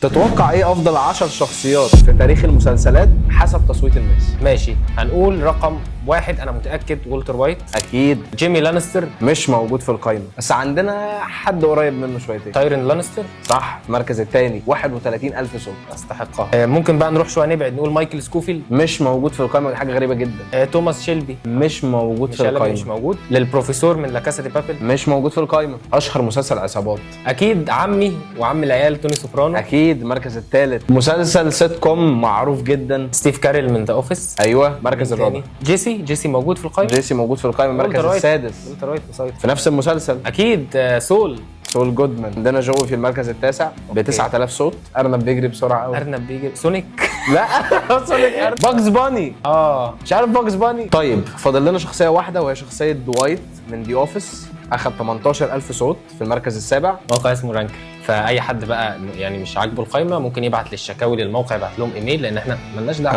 تتوقع ايه افضل 10 شخصيات في تاريخ المسلسلات حسب تصويت الناس؟ ماشي، هنقول رقم واحد. انا متاكد والتر وايت. اكيد. جيمي لانستر. مش موجود في القايمه، بس عندنا حد قريب منه شويتين. تايرين لانستر. صح، في المركز الثاني 31,000 صوت. استحقها. ممكن بقى نروح شويه نبعد، نقول مايكل سكوفيلد. مش موجود في القايمه، دي حاجه غريبه جدا. توماس شيلبي. مش موجود في القايمه. مش موجود. للبروفيسور من لا كاسا دي بابل. مش موجود في القايمه. اشهر مسلسل عصابات. اكيد عمي وعم العيال توني سوبرانو. اكيد. المركز الثالث مسلسل سيت كوم معروف جدا. ستيف كاريل من ذا اوفيس. ايوه، المركز الرابع. جيسي موجود في القائمه. جيسي موجود في القايمه، المركز السادس. والتر وايت مسيطر في نفس المسلسل. اكيد. سول جودمان. عندنا جوي في المركز التاسع ب 9000 صوت. ارنب بيجري بسرعه قوي. ارنب بيجي. سونيك. لا سونيك. باجز باني. مش عارف باجز باني. طيب فاضل لنا شخصيه واحده، وهي شخصيه دوايت من دي اوفيس. اخذ 18000 صوت في المركز السابع. موقع اسمه رانكر. فاي حد بقى يعني مش عاجبه القائمه ممكن يبعت للشكاوي للموقع، يبعت لهم ايميل، لان احنا ملناش دعوه.